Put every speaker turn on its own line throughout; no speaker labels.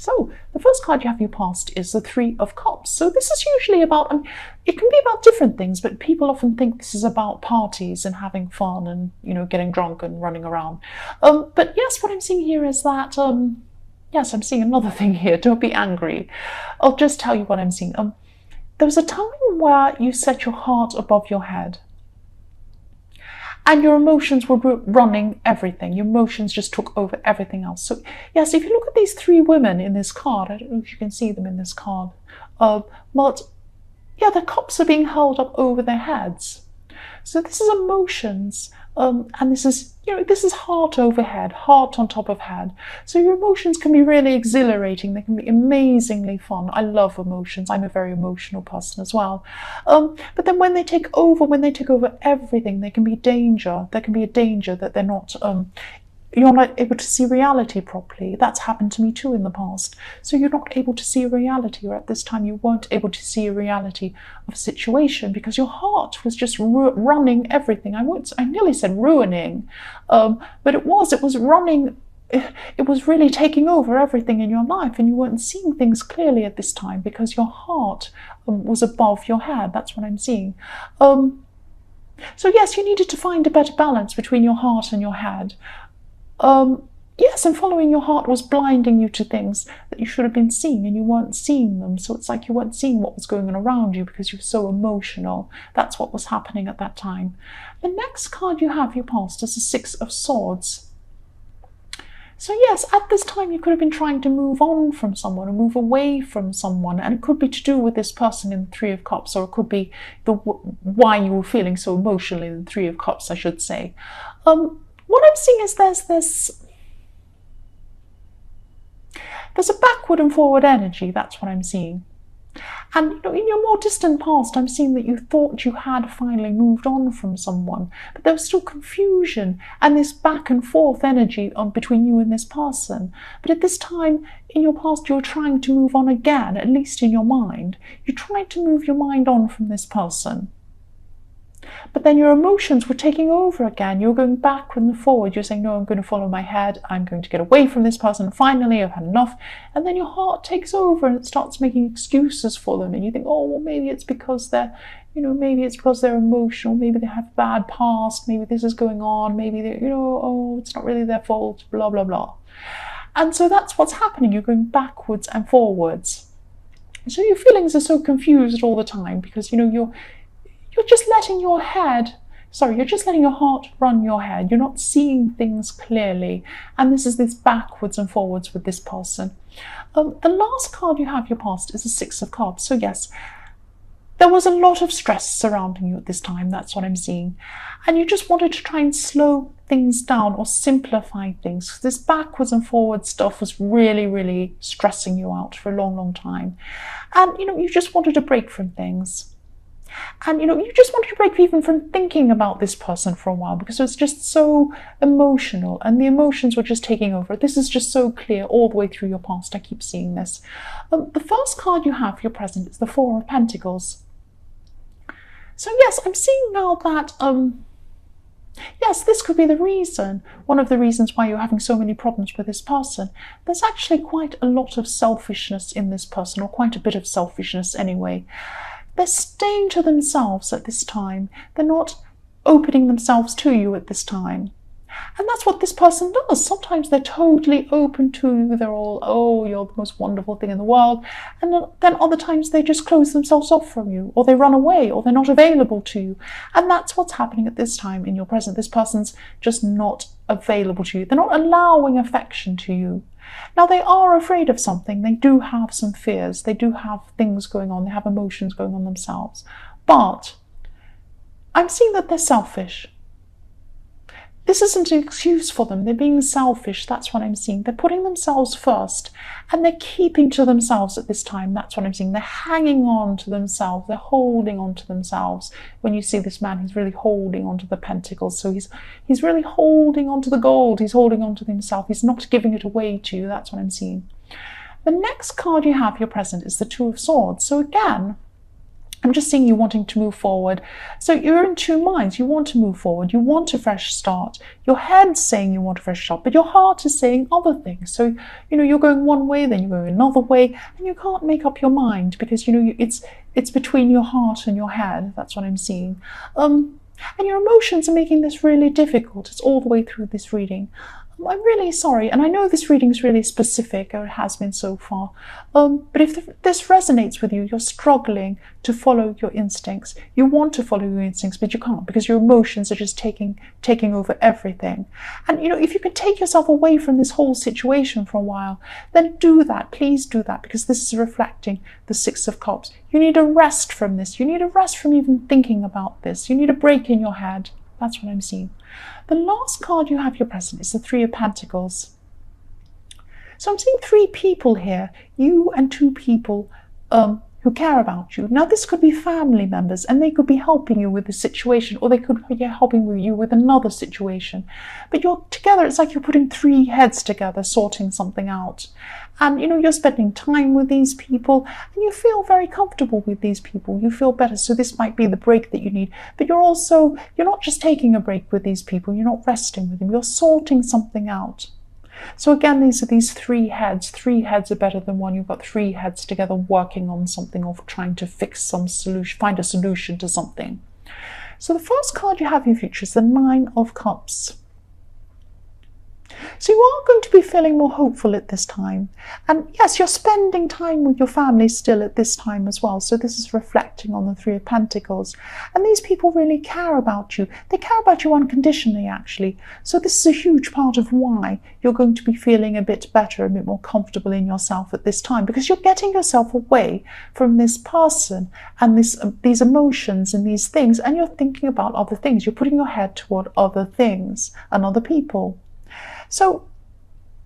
So the first card you have your past is the Three of Cups. So this is usually about, it can be about different things, but people often think this is about parties and having fun and, getting drunk and running around. But yes, what I'm seeing here is that, yes, I'm seeing another thing here. Don't be angry. I'll just tell you what I'm seeing. There was a time where you set your heart above your head. And your emotions were running everything. Your emotions just took over everything else. So yes, if you look at these three women in this card, I don't know if you can see them in this card, but yeah, the cups are being held up over their heads. So this is emotions, and this is heart over head, heart on top of head. So your emotions can be really exhilarating. They can be amazingly fun. I love emotions. I'm a very emotional person as well. But then when they take over everything, there can be danger. There can be a danger that they're not, you're not able to see reality properly. That's happened to me too in the past. So you're not able to see reality, or at this time you weren't able to see a reality of a situation because your heart was just running everything. I nearly said ruining, but it was running. It was really taking over everything in your life, and you weren't seeing things clearly at this time because your heart was above your head. That's what I'm seeing. So yes, you needed to find a better balance between your heart and your head. Yes, and following your heart was blinding you to things that you should have been seeing, and you weren't seeing them. So it's like you weren't seeing what was going on around you because you were so emotional. That's what was happening at that time. The next card you have your past is the Six of Swords. So yes, at this time you could have been trying to move on from someone or move away from someone, and it could be to do with this person in the Three of Cups, or it could be why you were feeling so emotionally in the Three of Cups, I should say. What I'm seeing is there's a backward and forward energy. That's what I'm seeing. And in your more distant past, I'm seeing that you thought you had finally moved on from someone, but there was still confusion and this back and forth energy between you and this person. But at this time in your past, you're trying to move on again, at least in your mind. You're trying to move your mind on from this person. But then your emotions were taking over again. You're going backward and forward. You're saying, no, I'm going to follow my head. I'm going to get away from this person. Finally, I've had enough. And then your heart takes over and it starts making excuses for them. And you think, oh, well, maybe it's because they're, maybe it's because they're emotional. Maybe they have a bad past. Maybe this is going on. Maybe they, oh, it's not really their fault, blah, blah, blah. And so that's what's happening. You're going backwards and forwards. So your feelings are so confused all the time because, you're just letting your heart run your head. You're not seeing things clearly. And this is this backwards and forwards with this person. The last card you have your past is the Six of Cups. So yes, there was a lot of stress surrounding you at this time. That's what I'm seeing. And you just wanted to try and slow things down or simplify things. This backwards and forwards stuff was really, really stressing you out for a long, long time. And, you just wanted a break from things. And, you just wanted to break even from thinking about this person for a while because it was just so emotional and the emotions were just taking over. This is just so clear all the way through your past. I keep seeing this. The first card you have for your present is the Four of Pentacles. So yes, I'm seeing now that, yes, this could be the reason, one of the reasons why you're having so many problems with this person. There's actually quite a lot of selfishness in this person, or quite a bit of selfishness anyway. They're staying to themselves at this time. They're not opening themselves to you at this time. And that's what this person does. Sometimes they're totally open to you. They're all, oh, you're the most wonderful thing in the world. And then other times they just close themselves off from you, or they run away, or they're not available to you. And that's what's happening at this time in your present. This person's just not available to you. They're not allowing affection to you. Now, they are afraid of something. They do have some fears. They do have things going on. They have emotions going on themselves. But I'm seeing that they're selfish. This isn't an excuse for them. They're being selfish. That's what I'm seeing. They're putting themselves first, and they're keeping to themselves at this time. That's what I'm seeing. They're hanging on to themselves. They're holding on to themselves. When you see this man, he's really holding on to the pentacles. So he's really holding on to the gold. He's holding on to himself. He's not giving it away to you. That's what I'm seeing. The next card you have, your present, is the Two of Swords. So again, I'm just seeing you wanting to move forward. So you're in two minds. You want to move forward. You want a fresh start. Your head's saying you want a fresh start, but your heart is saying other things. So, you're going one way, then you're going another way, and you can't make up your mind because, it's between your heart and your head. That's what I'm seeing. And your emotions are making this really difficult. It's all the way through this reading. I'm really sorry, and I know this reading is really specific, or it has been so far, but if this resonates with you, you're struggling to follow your instincts. You want to follow your instincts, but you can't because your emotions are just taking over everything. And, if you can take yourself away from this whole situation for a while, then do that. Please do that, because this is reflecting the Six of Cups. You need a rest from this. You need a rest from even thinking about this. You need a break in your head. That's what I'm seeing. The last card you have your present is the Three of Pentacles. So I'm seeing three people here, you and two people who care about you. Now this could be family members, and they could be helping you with the situation, or they could be helping you with another situation. But you're together, it's like you're putting three heads together, sorting something out. And you're spending time with these people, and you feel very comfortable with these people. You feel better. So this might be the break that you need. But you're not just taking a break with these people. You're not resting with them. You're sorting something out. So again, these are these three heads. Three heads are better than one. You've got three heads together working on something, or trying to fix some solution, find a solution to something. So the first card you have in your future is the Nine of Cups. So you are going to be feeling more hopeful at this time. And yes, you're spending time with your family still at this time as well. So this is reflecting on the Three of Pentacles. And these people really care about you. They care about you unconditionally, actually. So this is a huge part of why you're going to be feeling a bit better, a bit more comfortable in yourself at this time, because you're getting yourself away from this person and these emotions and these things, and you're thinking about other things. You're putting your head toward other things and other people. So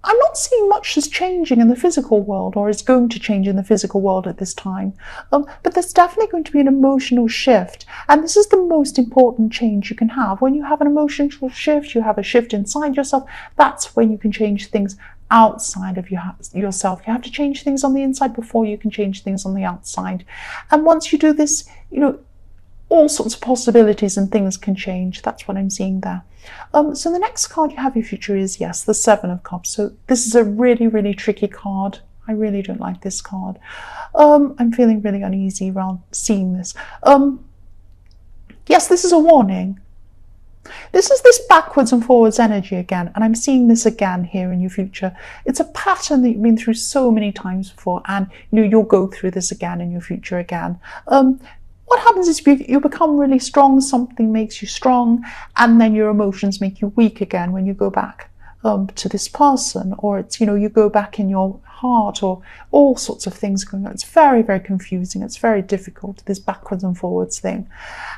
I'm not seeing much is changing in the physical world, or is going to change in the physical world at this time. But there's definitely going to be an emotional shift. And this is the most important change you can have. When you have an emotional shift, you have a shift inside yourself. That's when you can change things outside of yourself. You have to change things on the inside before you can change things on the outside. And once you do this, all sorts of possibilities and things can change. That's what I'm seeing there. So the next card you have in your future is, yes, the Seven of Cups. So this is a really, really tricky card. I really don't like this card. I'm feeling really uneasy around seeing this. Yes, this is a warning. This is this backwards and forwards energy again, and I'm seeing this again here in your future. It's a pattern that you've been through so many times before, and you'll go through this again in your future again. What happens is you become really strong, something makes you strong, and then your emotions make you weak again when you go back to this person, or it's, you go back in your heart, or all sorts of things going on. It's very, very confusing. It's very difficult, this backwards and forwards thing.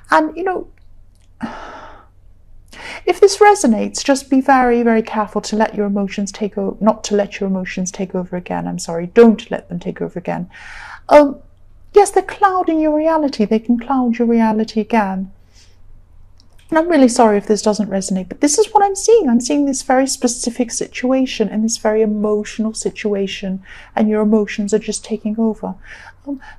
And, if this resonates, just be very, very careful to let your emotions take over, not to let your emotions take over again. I'm sorry, don't let them take over again. Yes, they're clouding your reality. They can cloud your reality again. And I'm really sorry if this doesn't resonate, but this is what I'm seeing. I'm seeing this very specific situation and this very emotional situation, and your emotions are just taking over.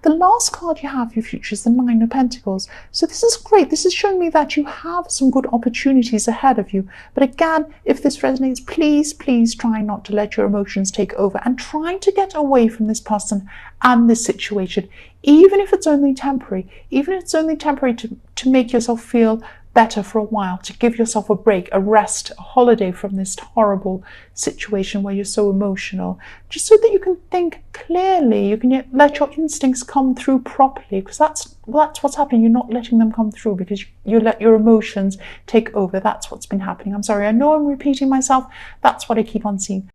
The last card you have in your future is the Nine of Pentacles. So this is great. This is showing me that you have some good opportunities ahead of you. But again, if this resonates, please, please try not to let your emotions take over, and try to get away from this person and this situation, even if it's only temporary, to make yourself feel better for a while, to give yourself a break, a rest, a holiday from this horrible situation where you're so emotional, just so that you can think clearly, you can let your instincts come through properly, because that's what's happening. You're not letting them come through because you let your emotions take over. That's what's been happening. I'm sorry, I know I'm repeating myself. That's what I keep on seeing.